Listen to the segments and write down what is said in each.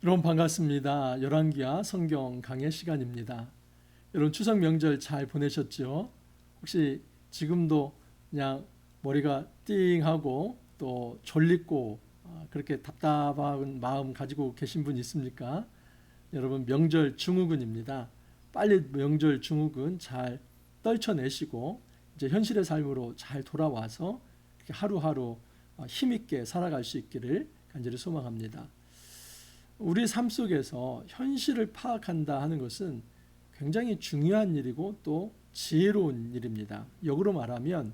여러분 반갑습니다. 열왕기하 성경 강해 시간입니다. 여러분 추석 명절 잘 보내셨죠? 혹시 지금도 그냥 머리가 띵하고 또 졸립고 그렇게 답답한 마음 가지고 계신 분 있습니까? 여러분 명절 증후군입니다. 빨리 명절 증후군 잘 떨쳐내시고 이제 현실의 삶으로 잘 돌아와서 이렇게 하루하루 힘있게 살아갈 수 있기를 간절히 소망합니다. 우리 삶 속에서 현실을 파악한다 하는 것은 굉장히 중요한 일이고 또 지혜로운 일입니다. 역으로 말하면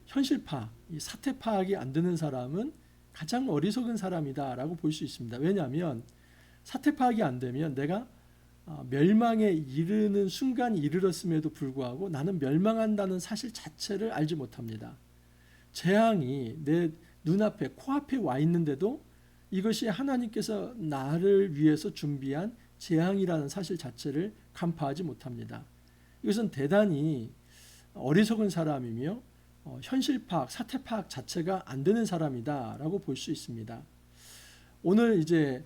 현실 파악, 이 사태 파악이 안 되는 사람은 가장 어리석은 사람이다라고 볼 수 있습니다. 왜냐하면 사태 파악이 안 되면 내가 멸망에 이르는 순간이 이르렀음에도 불구하고 나는 멸망한다는 사실 자체를 알지 못합니다. 재앙이 내 눈앞에 코앞에 와 있는데도 이것이 하나님께서 나를 위해서 준비한 재앙이라는 사실 자체를 간파하지 못합니다. 이것은 대단히 어리석은 사람이며 현실 파악, 사태 파악 자체가 안 되는 사람이다라고 볼 수 있습니다. 오늘 이제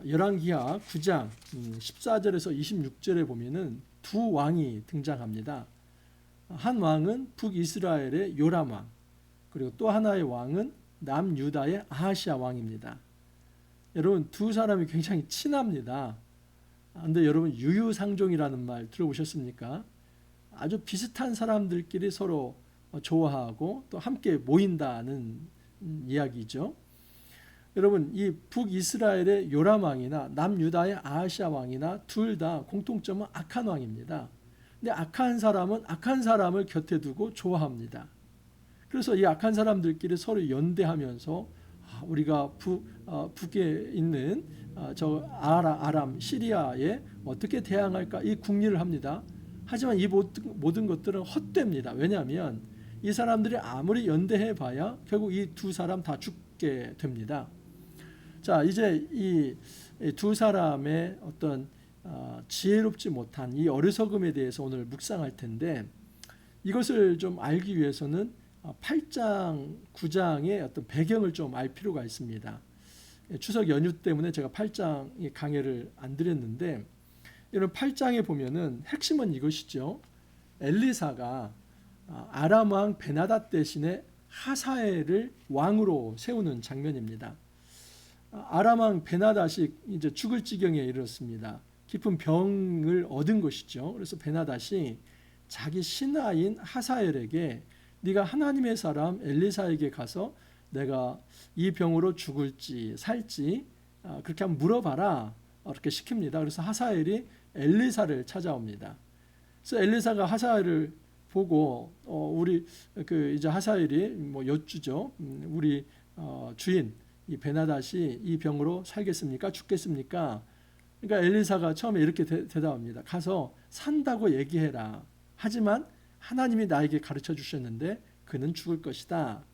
열왕기하 9장 14절에서 26절에 보면은 두 왕이 등장합니다. 한 왕은 북이스라엘의 요람 왕, 그리고 또 하나의 왕은 남유다의 아하시아 왕입니다. 여러분 두 사람이 굉장히 친합니다. 그런데 여러분 유유상종이라는 말 들어보셨습니까? 아주 비슷한 사람들끼리 서로 좋아하고 또 함께 모인다는 이야기죠. 여러분 이 북이스라엘의 요람 왕이나 남유다의 아하시아 왕이나 둘 다 공통점은 악한 왕입니다. 근데 악한 사람은 악한 사람을 곁에 두고 좋아합니다. 그래서 이 악한 사람들끼리 서로 연대하면서 우리가 북에 있는 저 아람 시리아에 어떻게 대항할까 이 궁리를 합니다. 하지만 이 모든 것들은 헛됩니다. 왜냐하면 이 사람들이 아무리 연대해봐야 결국 이 두 사람 다 죽게 됩니다. 자, 이제 이 두 사람의 어떤 지혜롭지 못한 이 어리석음에 대해서 오늘 묵상할 텐데, 이것을 좀 알기 위해서는 8장, 9장의 어떤 배경을 좀 알 필요가 있습니다. 추석 연휴 때문에 제가 8장 강해를 안 드렸는데, 이런 8장에 보면은 핵심은 이것이죠. 엘리사가 아람 왕 베나닷 대신에 하사엘을 왕으로 세우는 장면입니다. 아람 왕 베나닷이 이제 죽을 지경에 이르렀습니다. 깊은 병을 얻은 것이죠. 그래서 베나닷이 자기 신하인 하사엘에게 네가 하나님의 사람 엘리사에게 가서 내가 이 병으로 죽을지 살지 그렇게 한번 물어봐라, 이렇게 시킵니다. 그래서 하사엘이 엘리사를 찾아옵니다. 그래서 엘리사가 하사엘을 보고 우리 이제 하사엘이 뭐 여쭈죠. 우리 주인 이 베나닷이 이 병으로 살겠습니까? 죽겠습니까? 그러니까 엘리사가 처음에 이렇게 대답합니다. 가서 산다고 얘기해라. 하지만 하나님이 나에게 가르쳐 주셨는데 그는 죽을 것이다.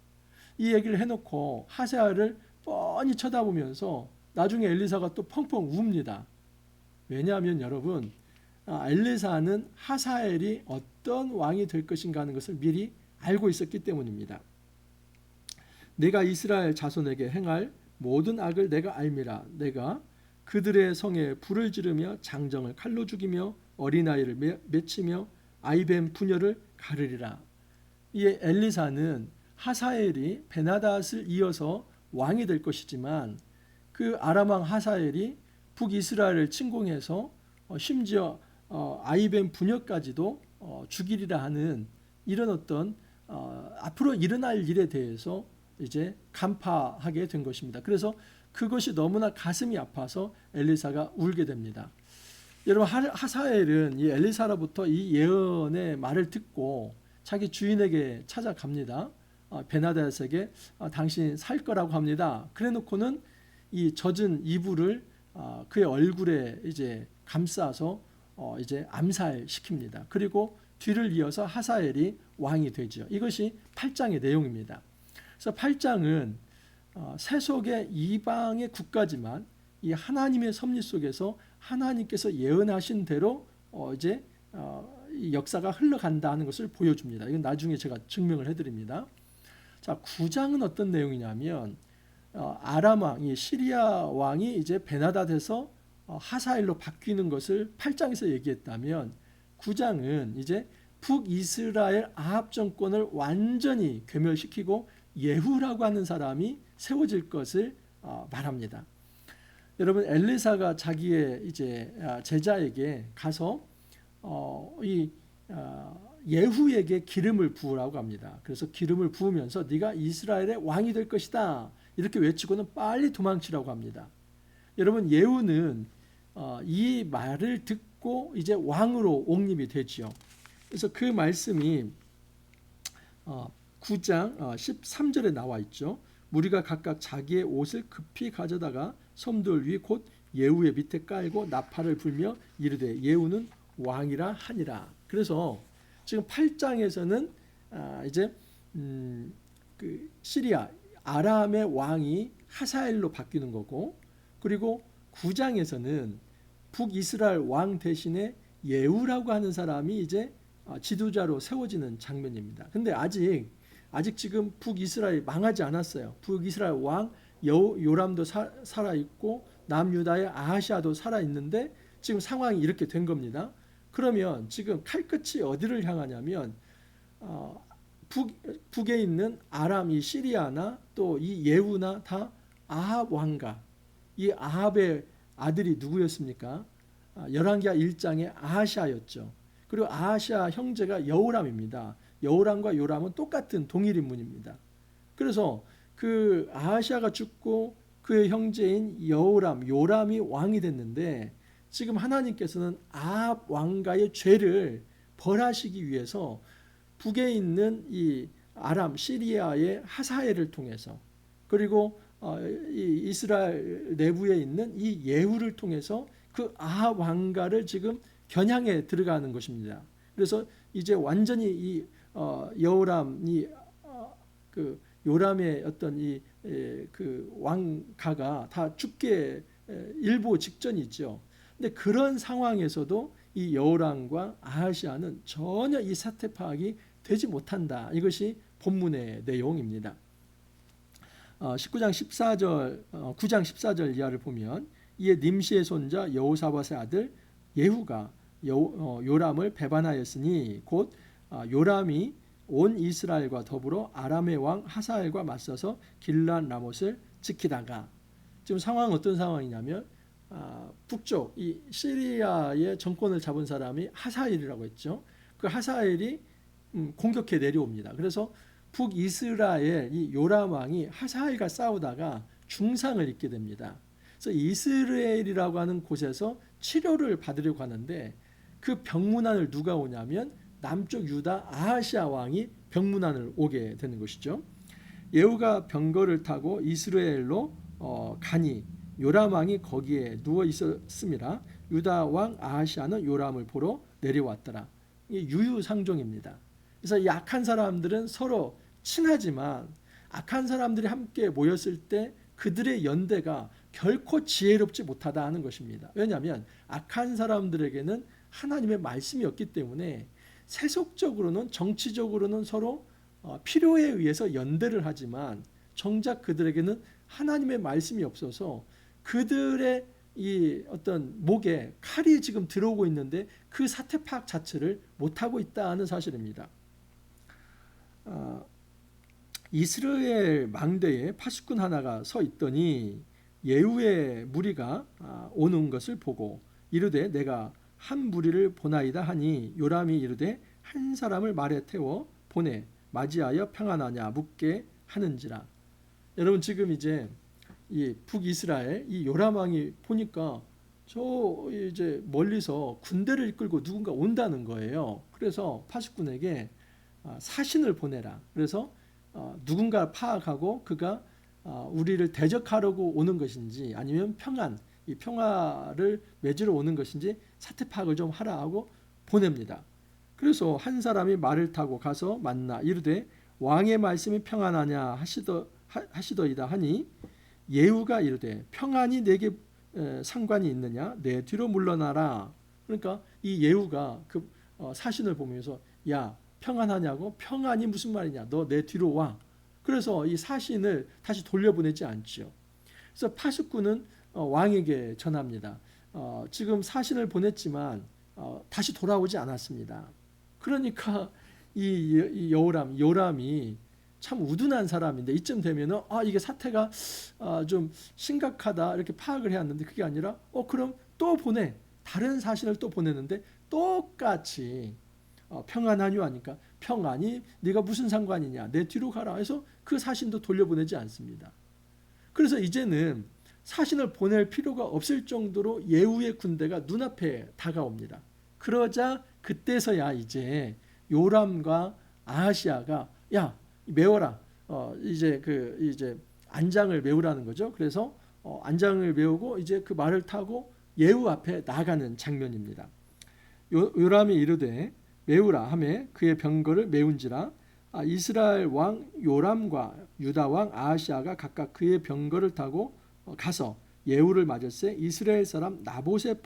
이 얘기를 해놓고 하사엘을 뻔히 쳐다보면서 나중에 엘리사가 또 펑펑 웁니다. 왜냐하면 여러분 엘리사는 하사엘이 어떤 왕이 될 것인가 하는 것을 미리 알고 있었기 때문입니다. 내가 이스라엘 자손에게 행할 모든 악을 내가 알미라. 내가 그들의 성에 불을 지르며 장정을 칼로 죽이며 어린아이를 맺히며 아이뱀 부녀를 가르리라. 이 엘리사는 하사엘이 베나닷을 이어서 왕이 될 것이지만 그 아람 왕 하사엘이 북이스라엘을 침공해서 심지어 아이뱀 부녀까지도 죽이리라 하는 이런 어떤 앞으로 일어날 일에 대해서 이제 간파하게 된 것입니다. 그래서 그것이 너무나 가슴이 아파서 엘리사가 울게 됩니다. 여러분 하사엘은 이 엘리사로부터 이 예언의 말을 듣고 자기 주인에게 찾아갑니다. 베나닷에게 당신 살 거라고 합니다. 그래놓고는 이 젖은 이불을 그의 얼굴에 이제 감싸서 이제 암살시킵니다. 그리고 뒤를 이어서 하사엘이 왕이 되죠. 이것이 8장의 내용입니다. 그래서 8장은 세속의 이방의 국가지만 이 하나님의 섭리 속에서 하나님께서 예언하신 대로 이제 이 역사가 흘러간다는 것을 보여줍니다. 이건 나중에 제가 증명을 해드립니다. 자, 9장은 어떤 내용이냐면 아람 왕, 이 시리아 왕이 이제 베나닷에서 하사엘로 바뀌는 것을 8장에서 얘기했다면 9장은 이제 북이스라엘 아합 정권을 완전히 괴멸시키고 예후라고 하는 사람이 세워질 것을 말합니다. 여러분, 엘리사가 자기의 이제 제자에게 가서 이 예후에게 기름을 부으라고 합니다. 그래서 기름을 부으면서 네가 이스라엘의 왕이 될 것이다 이렇게 외치고는 빨리 도망치라고 합니다. 여러분, 예후는 이 말을 듣고 이제 왕으로 옹립이 되지요. 그래서 그 말씀이 9장 13절에 나와 있죠. 무리가 각각 자기의 옷을 급히 가져다가 섬돌 위 곧 예후의 밑에 깔고 나팔을 불며 이르되 예후는 왕이라 하니라. 그래서 지금 8장에서는 이제 그 시리아 아람의 왕이 하사엘로 바뀌는 거고, 그리고 9장에서는 북이스라엘 왕 대신에 예후라고 하는 사람이 이제 지도자로 세워지는 장면입니다. 근데 아직 지금 북이스라엘 망하지 않았어요. 북이스라엘 왕 요람도 살아 있고 남유다의 아하시아도 살아 있는데 지금 상황이 이렇게 된 겁니다. 그러면 지금 칼끝이 어디를 향하냐면 북에 있는 아람, 이 시리아나 또 이 예후나 다 아합 왕가, 이 아합의 아들이 누구였습니까? 열왕기하 1장의 아하시아였죠. 그리고 아하시아 형제가 여호람입니다. 여호람과 요람은 똑같은 동일 인물입니다. 그래서 그 아하시아가 죽고 그의 형제인 여호람, 요람이 왕이 됐는데 지금 하나님께서는 아합 왕가의 죄를 벌하시기 위해서 북에 있는 이 아람, 시리아의 하사엘을 통해서, 그리고 이 이스라엘 내부에 있는 이 예후를 통해서 그 아합 왕가를 지금 겨냥해 들어가는 것입니다. 그래서 이제 완전히 이 여호람이 그 요람의 어떤 이 그 왕가가 다 죽게 일보 직전이죠. 근데 그런 상황에서도 이 여호람과 아하시아는 전혀 이 사태 파악이 되지 못한다. 이것이 본문의 내용입니다. 19장 14절, 9장 14절 이하를 보면 이에 nim시의 손자 여호사밧의 아들 예후가 요람을 배반하였으니 곧 요람이 온 이스라엘과 더불어 아람의 왕 하사엘과 맞서서 길르앗 라못을 지키다가, 지금 상황은 어떤 상황이냐면 북쪽 이 시리아의 정권을 잡은 사람이 하사엘이라고 했죠. 그 하사엘이 공격해 내려옵니다. 그래서 북이스라엘 이 요람 왕이 하사엘과 싸우다가 중상을 입게 됩니다. 그래서 이스라엘이라고 하는 곳에서 치료를 받으려고 하는데 그 병문안을 누가 오냐면 남쪽 유다 아하시아 왕이 병문안을 오게 되는 것이죠. 예후가 병거를 타고 이스라엘로 가니 요람 왕이 거기에 누워 있었음이라. 유다 왕 아하시아는 요람을 보러 내려왔더라. 이게 유유상종입니다. 그래서 이 악한 사람들은 서로 친하지만 악한 사람들이 함께 모였을 때 그들의 연대가 결코 지혜롭지 못하다 하는 것입니다. 왜냐하면 악한 사람들에게는 하나님의 말씀이 없기 때문에 세속적으로는, 정치적으로는 서로 필요에 의해서 연대를 하지만 정작 그들에게는 하나님의 말씀이 없어서 그들의 이 어떤 목에 칼이 지금 들어오고 있는데 그 사태 파악 자체를 못하고 있다는 사실입니다. 이스라엘 망대에 파수꾼 하나가 서 있더니 예후의 무리가 오는 것을 보고 이르되 내가 한 무리를 보나이다 하니 요람이 이르되 한 사람을 말에 태워 보내 맞이하여 평안하냐 묻게 하는지라. 여러분, 지금 이제 이 북이스라엘 이 요람 왕이 보니까 저 이제 멀리서 군대를 이끌고 누군가 온다는 거예요. 그래서 파수꾼에게 사신을 보내라. 그래서 누군가 파악하고 그가 우리를 대적하려고 오는 것인지 아니면 이 평화를 맺으러 오는 것인지 사태 파악을 좀 하라 하고 보냅니다. 그래서 한 사람이 말을 타고 가서 만나 이르되 왕의 말씀이 평안하냐 하시더이다 하니 예후가 이르되 평안이 내게 상관이 있느냐 내 뒤로 물러나라. 그러니까 이 예후가 그 사신을 보면서 야 평안하냐고, 평안이 무슨 말이냐, 너 내 뒤로 와. 그래서 이 사신을 다시 돌려보내지 않죠. 그래서 파수꾼은 왕에게 전합니다. 지금 사신을 보냈지만 다시 돌아오지 않았습니다. 그러니까 이 요람이 참 우둔한 사람인데 이쯤 되면은 이게 사태가 좀 심각하다 이렇게 파악을 해왔는데 그게 아니라 그럼 또 보내. 다른 사신을 또 보내는데 똑같이 평안하뇨 하니까 평안이 네가 무슨 상관이냐 내 뒤로 가라 해서 그 사신도 돌려보내지 않습니다. 그래서 이제는 사신을 보낼 필요가 없을 정도로 예후의 군대가 눈앞에 다가옵니다. 그러자 그때서야 이제 요람과 아하시아가 야 메워라 이제 안장을 메우라는 거죠. 그래서 안장을 메우고 이제 그 말을 타고 예후 앞에 나가는 장면입니다. 요람이 이르되 메우라 하매 그의 병거를 메운지라 이스라엘 왕 요람과 유다 왕 아하시아가 각각 그의 병거를 타고 가서 예후를 맞을새 이스라엘 사람 나봇의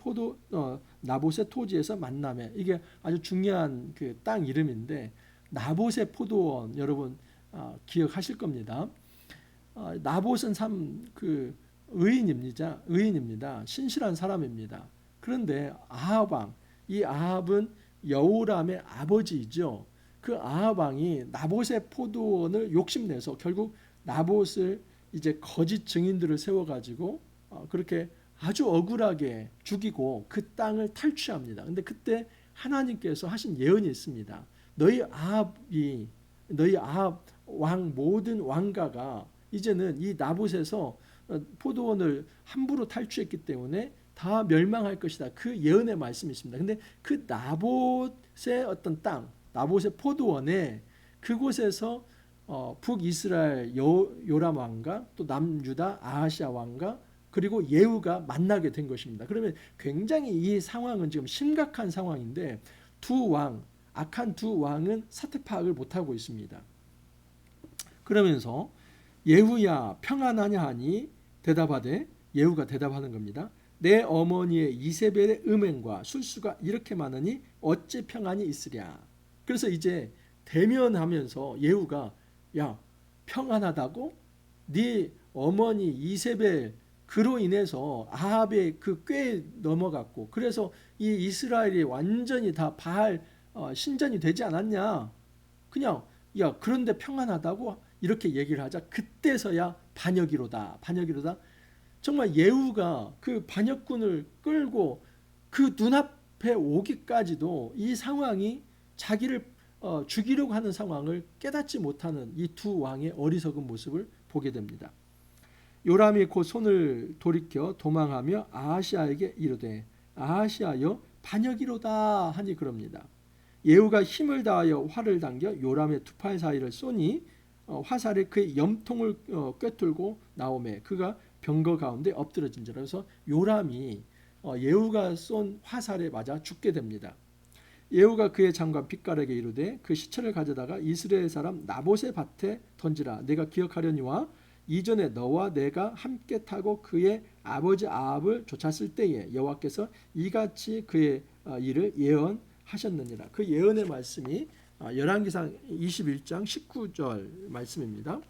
토지에서 만나매. 이게 아주 중요한 그 땅 이름인데 나봇의 포도원 여러분 기억하실 겁니다. 나봇은 참 그 의인입니다. 신실한 사람입니다. 그런데 아합 왕, 이 아합은 여호람의 아버지이죠. 그 아합 왕이 나봇의 포도원을 욕심내서 결국 나봇을 이제 거짓 증인들을 세워가지고 그렇게 아주 억울하게 죽이고 그 땅을 탈취합니다. 근데 그때 하나님께서 하신 예언이 있습니다. 너희 아합 왕 모든 왕가가 이제는 이 나봇에서 포도원을 함부로 탈취했기 때문에 다 멸망할 것이다. 그 예언의 말씀이 있습니다. 근데 그 나봇의 어떤 땅, 나봇의 포도원에 그곳에서 북이스라엘 요람 왕과 또 남유다 아하시아 왕과 그리고 예후가 만나게 된 것입니다. 그러면 굉장히 이 상황은 지금 심각한 상황인데 악한 두 왕은 사태 파악을 못하고 있습니다. 그러면서 예후야 평안하냐 하니 대답하되 예후가 대답하는 겁니다. 내 어머니의 이세벨의 음행과 술수가 이렇게 많으니 어찌 평안이 있으랴. 그래서 이제 대면하면서 예후가 야 평안하다고? 네 어머니 이세벨 그로 인해서 아합의 그 꾀에 넘어갔고 그래서 이 이스라엘이 완전히 다 바알 신전이 되지 않았냐. 그냥 그런데 평안하다고 이렇게 얘기를 하자 그때서야 반역이로다. 정말 예후가 그 반역군을 끌고 그 눈앞에 오기까지도 이 상황이 자기를 죽이려고 하는 상황을 깨닫지 못하는 이 두 왕의 어리석은 모습을 보게 됩니다. 요람이 곧 손을 돌이켜 도망하며 아하시아에게 이르되 아하시아여 반역이로다 하니 그럽니다. 예후가 힘을 다하여 활을 당겨 요람의 두 팔 사이를 쏘니 화살에 그의 염통을 꿰뚫고 나오매 그가 병거 가운데 엎드러진지라. 그래서 요람이 예후가 쏜 화살에 맞아 죽게 됩니다. 예후가 그의 장관 빗가락에 이르되 그 시체를 가져다가 이스라엘 사람 나봇의 밭에 던지라. 내가 기억하려니와 이전에 너와 내가 함께 타고 그의 아버지 아합을 쫓았을 때에 여호와께서 이같이 그의 일을 예언하셨느니라. 그 예언의 말씀이 열왕기상 21장 19절 말씀입니다.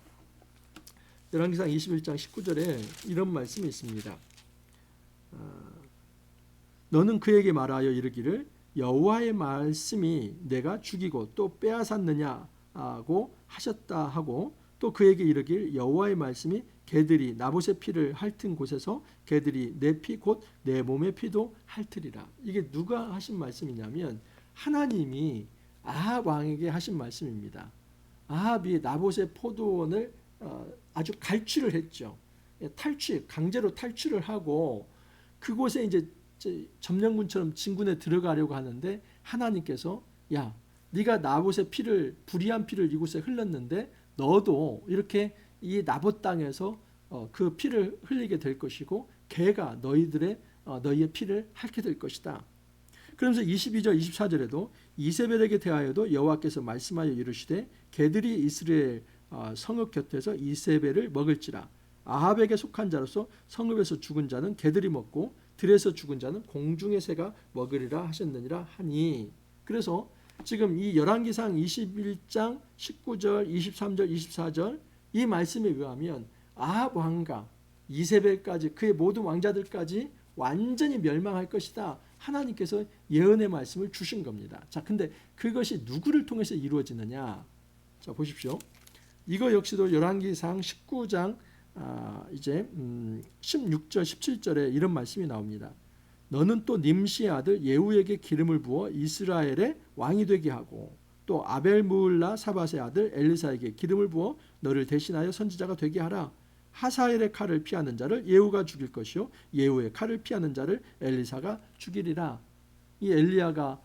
열왕기상 21장 19절에 이런 말씀이 있습니다. 너는 그에게 말하여 이르기를 여호와의 말씀이 내가 죽이고 또 빼앗았느냐고 하셨다 하고 또 그에게 이르길 여호와의 말씀이 개들이 나봇의 피를 핥은 곳에서 개들이 내 피 곧 내 몸의 피도 핥으리라. 이게 누가 하신 말씀이냐면 하나님이 아합 왕에게 하신 말씀입니다. 아합이 나봇의 포도원을 아주 갈취를 했죠. 강제로 탈취를 하고 그곳에 이제 점령군처럼 진군에 들어가려고 하는데 하나님께서 야 네가 나봇의 피를 불의한 피를 이곳에 흘렸는데 너도 이렇게 이 나봇 땅에서 그 피를 흘리게 될 것이고 개가 너희의 피를 핥게 될 것이다. 그러면서 22절 24절에도 이세벨에게 대하여도 여호와께서 말씀하여 이르시되 개들이 이스라엘 성읍 곁에서 이세벨을 먹을지라. 아합에게 속한 자로서 성읍에서 죽은 자는 개들이 먹고 들에서 죽은 자는 공중의 새가 먹으리라 하셨느니라 하니. 그래서 지금 이 열왕기상 21장 19절 23절 24절 이 말씀에 의하면 아합 왕가 이세벨까지 그의 모든 왕자들까지 완전히 멸망할 것이다. 하나님께서 예언의 말씀을 주신 겁니다. 자, 근데 그것이 누구를 통해서 이루어지느냐? 자, 보십시오. 이거 역시도 열왕기상 19장 이제 16절 17절에 이런 말씀이 나옵니다. 너는 또 님시의 아들 예후에게 기름을 부어 이스라엘의 왕이 되게 하고 또 아벨무을라 사밧의 아들 엘리사에게 기름을 부어 너를 대신하여 선지자가 되게 하라. 하사엘의 칼을 피하는 자를 예후가 죽일 것이요 예후의 칼을 피하는 자를 엘리사가 죽이리라. 이 엘리야가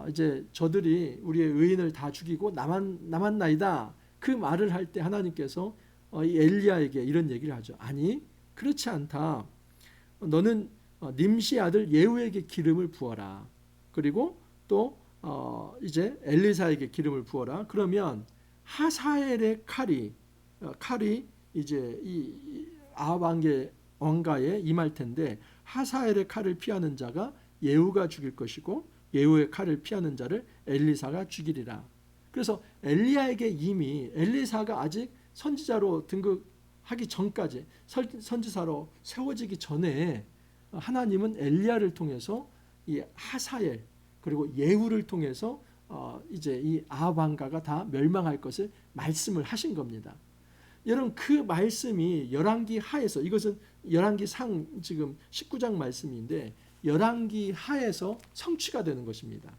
이제 저들이 우리의 의인을 다 죽이고 남았나이다. 그 말을 할 때 하나님께서 이 엘리야에게 이런 얘기를 하죠. 아니 그렇지 않다. 너는 님시 아들 예후에게 기름을 부어라. 그리고 또 이제 엘리사에게 기름을 부어라. 그러면 하사엘의 칼이 이제 이 아합 왕가에 임할 텐데 하사엘의 칼을 피하는 자가 예후가 죽일 것이고 예후의 칼을 피하는 자를 엘리사가 죽이리라. 그래서 엘리야에게 이미 엘리사가 아직 선지자로 등극하기 전까지 선지자로 세워지기 전에 하나님은 엘리야를 통해서 이 하사엘 그리고 예후를 통해서 이제 이 아합 왕가가 다 멸망할 것을 말씀을 하신 겁니다. 여러분 그 말씀이 열왕기 하에서 이것은 열왕기 상 지금 19장 말씀인데 열왕기 하에서 성취가 되는 것입니다.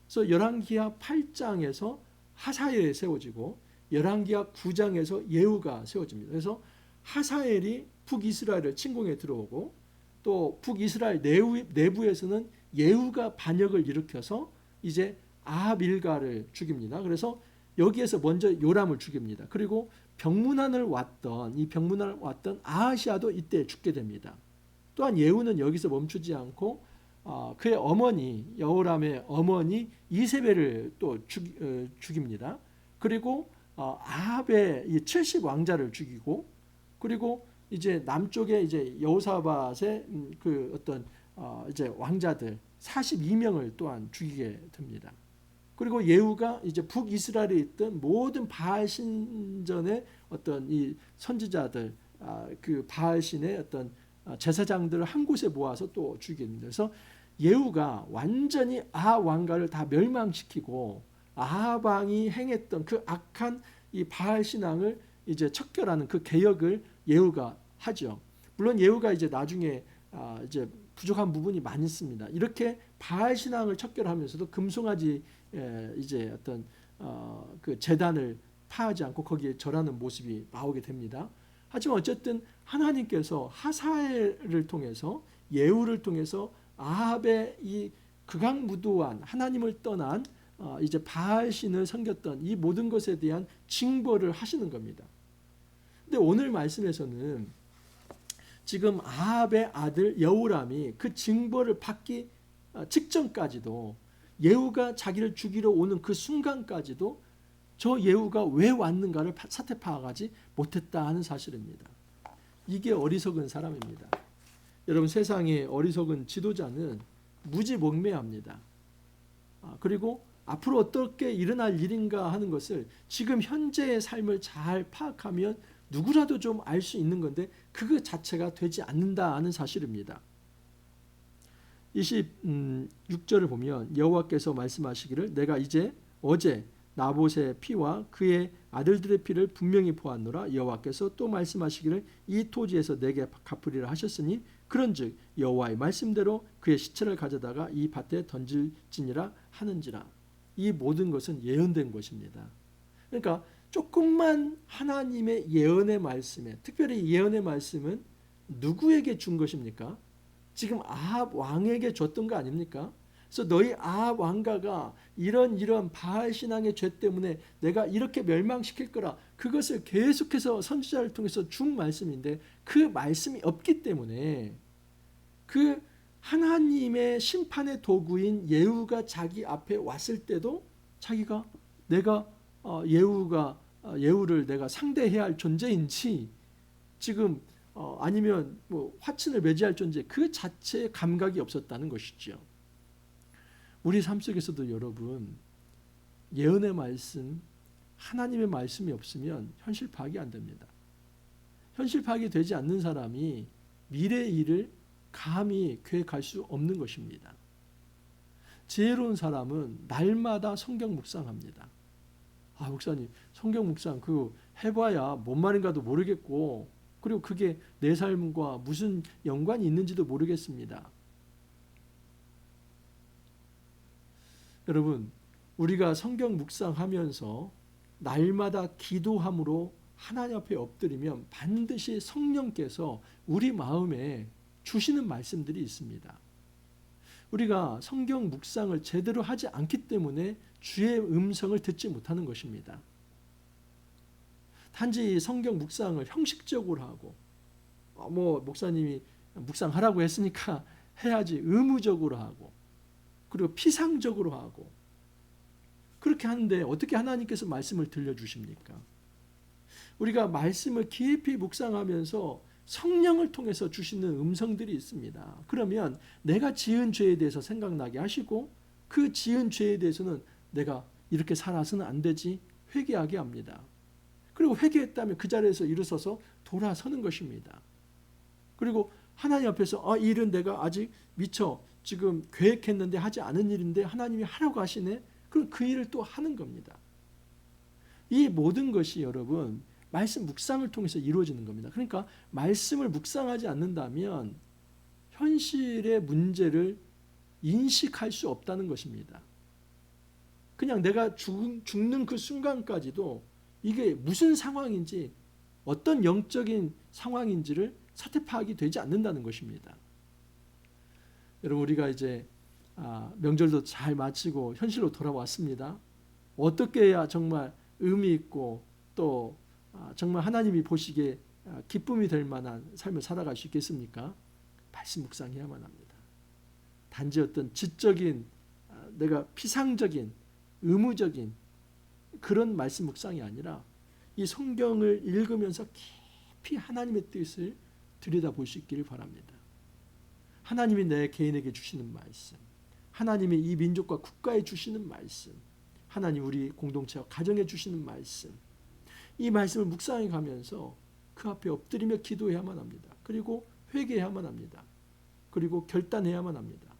그래서 열왕기하 8장에서 하사엘이 세워지고 열왕기하 9장에서 예후가 세워집니다. 그래서 하사엘이 북이스라엘을 침공해 들어오고 또 북이스라엘 내부에서는 예후가 반역을 일으켜서 이제 아합 일가를 죽입니다. 그래서 여기에서 먼저 요람을 죽입니다. 그리고 병문안을 왔던 아하시아도 이때 죽게 됩니다. 또한 예후는 여기서 멈추지 않고 그의 어머니 여호람의 어머니 이세벨을 또 죽입니다. 그리고 아합의 70 왕자를 죽이고 그리고 이제 남쪽에 이제 여호사밧의 그 어떤 이제 왕자들 42명을 또한 죽이게 됩니다. 그리고 예후가 이제 북이스라엘에 있던 모든 바알 신전의 어떤 이 선지자들 그 바알 신의 어떤 제사장들을 한 곳에 모아서 또 죽이게 됩니다. 그래서 예후가 완전히 아합 왕가를 다 멸망시키고 아합 왕이 행했던 그 악한 이 바알 신앙을 이제 척결하는 그 개혁을 예후가 하죠. 물론 예후가 이제 나중에 이제 부족한 부분이 많이 있습니다. 이렇게 바알 신앙을 척결하면서도 금송아지 이제 어떤 그 제단을 파하지 않고 거기에 절하는 모습이 나오게 됩니다. 하지만 어쨌든 하나님께서 하사엘을 통해서 예후를 통해서 아합의 이 극악무도한 하나님을 떠난 이제 바알 신을 섬겼던 이 모든 것에 대한 징벌을 하시는 겁니다. 근데 오늘 말씀에서는 지금 아합의 아들 여호람이 그 징벌을 받기 직전까지도 예후가 자기를 죽이러 오는 그 순간까지도 저 예후가 왜 왔는가를 사태 파악하지 못했다 하는 사실입니다. 이게 어리석은 사람입니다. 여러분 세상에 어리석은 지도자는 무지몽매합니다. 그리고 앞으로 어떻게 일어날 일인가 하는 것을 지금 현재의 삶을 잘 파악하면 누구라도 좀 알 수 있는 건데 그거 자체가 되지 않는다 하는 사실입니다. 26절을 보면 여호와께서 말씀하시기를 내가 이제 어제 나봇의 피와 그의 아들들의 피를 분명히 보았노라. 여호와께서 또 말씀하시기를 이 토지에서 내게 갚으리라 하셨으니 그런즉 여호와의 말씀대로 그의 시체를 가져다가 이 밭에 던질지니라 하는지라. 이 모든 것은 예언된 것입니다. 그러니까 조금만 하나님의 예언의 말씀에 특별히 예언의 말씀은 누구에게 준 것입니까? 지금 아합 왕에게 줬던 거 아닙니까? 그래서 너희 아합 왕가가 이런 바알 신앙의 죄 때문에 내가 이렇게 멸망시킬 거라 그것을 계속해서 선지자를 통해서 준 말씀인데 그 말씀이 없기 때문에 그 하나님의 심판의 도구인 예후가 자기 앞에 왔을 때도 자기가 내가 예후를 내가 상대해야 할 존재인지 지금 아니면 뭐 화친을 맺어야 할 존재 그 자체의 감각이 없었다는 것이죠. 우리 삶 속에서도 여러분 예언의 말씀 하나님의 말씀이 없으면 현실 파악이 안 됩니다. 현실 파악이 되지 않는 사람이 미래의 일을 감히 계획할 수 없는 것입니다. 지혜로운 사람은 날마다 성경 묵상합니다. 아, 목사님, 성경 묵상 그 해봐야 뭔 말인가도 모르겠고, 그리고 그게 내 삶과 무슨 연관이 있는지도 모르겠습니다. 여러분, 우리가 성경 묵상하면서 날마다 기도함으로 하나님 앞에 엎드리면 반드시 성령께서 우리 마음에 주시는 말씀들이 있습니다. 우리가 성경 묵상을 제대로 하지 않기 때문에 주의 음성을 듣지 못하는 것입니다. 단지 성경 묵상을 형식적으로 하고 목사님이 묵상하라고 했으니까 해야지 의무적으로 하고 그리고 피상적으로 하고 그렇게 하는데 어떻게 하나님께서 말씀을 들려주십니까? 우리가 말씀을 깊이 묵상하면서 성령을 통해서 주시는 음성들이 있습니다. 그러면 내가 지은 죄에 대해서 생각나게 하시고 그 지은 죄에 대해서는 내가 이렇게 살아서는 안 되지 회개하게 합니다. 그리고 회개했다면 그 자리에서 일어서서 돌아서는 것입니다. 그리고 하나님 앞에서 이 일은 내가 아직 미처 지금 계획했는데 하지 않은 일인데 하나님이 하라고 하시네. 그럼 그 일을 또 하는 겁니다. 이 모든 것이 여러분 말씀 묵상을 통해서 이루어지는 겁니다. 그러니까 말씀을 묵상하지 않는다면 현실의 문제를 인식할 수 없다는 것입니다. 그냥 내가 죽는 그 순간까지도 이게 무슨 상황인지 어떤 영적인 상황인지를 사태 파악이 되지 않는다는 것입니다. 여러분 우리가 이제 명절도 잘 마치고 현실로 돌아왔습니다. 어떻게 해야 정말 의미 있고 또 정말 하나님이 보시기에 기쁨이 될 만한 삶을 살아갈 수 있겠습니까? 말씀 묵상해야만 합니다. 단지 어떤 지적인 내가 피상적인 의무적인 그런 말씀 묵상이 아니라 이 성경을 읽으면서 깊이 하나님의 뜻을 들여다볼 수 있기를 바랍니다. 하나님이 내 개인에게 주시는 말씀, 하나님이 이 민족과 국가에 주시는 말씀, 하나님 우리 공동체와 가정에 주시는 말씀, 이 말씀을 묵상해 가면서 그 앞에 엎드리며 기도해야만 합니다. 그리고 회개해야만 합니다. 그리고 결단해야만 합니다.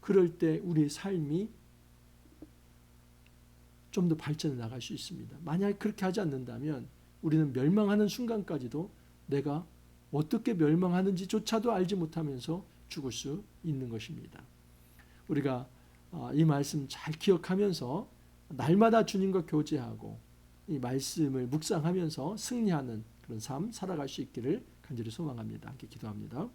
그럴 때 우리의 삶이 좀 더 발전해 나갈 수 있습니다. 만약 그렇게 하지 않는다면 우리는 멸망하는 순간까지도 내가 어떻게 멸망하는지조차도 알지 못하면서 죽을 수 있는 것입니다. 우리가 이 말씀 잘 기억하면서 날마다 주님과 교제하고 이 말씀을 묵상하면서 승리하는 그런 삶 살아갈 수 있기를 간절히 소망합니다. 함께 기도합니다.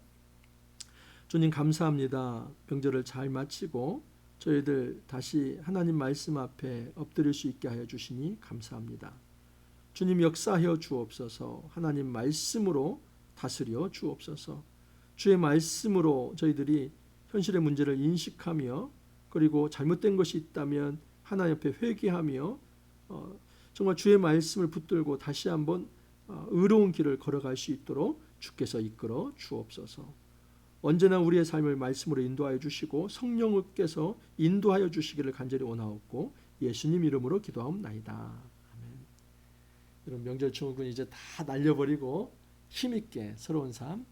주님 감사합니다. 명절을 잘 마치고 저희들 다시 하나님 말씀 앞에 엎드릴 수 있게 하여 주시니 감사합니다. 주님 역사하여 주옵소서. 하나님 말씀으로 다스려 주옵소서. 주의 말씀으로 저희들이 현실의 문제를 인식하며 그리고 잘못된 것이 있다면 하나님 앞에 회개하며 정말 주의 말씀을 붙들고 다시 한번 의로운 길을 걸어갈 수 있도록 주께서 이끌어 주옵소서. 언제나 우리의 삶을 말씀으로 인도하여 주시고 성령께서 인도하여 주시기를 간절히 원하옵고 예수님 이름으로 기도하옵나이다. 아멘. 여러분 명절 증후군 이제 다 날려버리고 힘있게 새로운 삶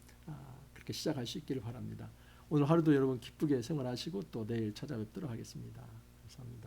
그렇게 시작할 수 있기를 바랍니다. 오늘 하루도 여러분 기쁘게 생활하시고 또 내일 찾아뵙도록 하겠습니다. 감사합니다.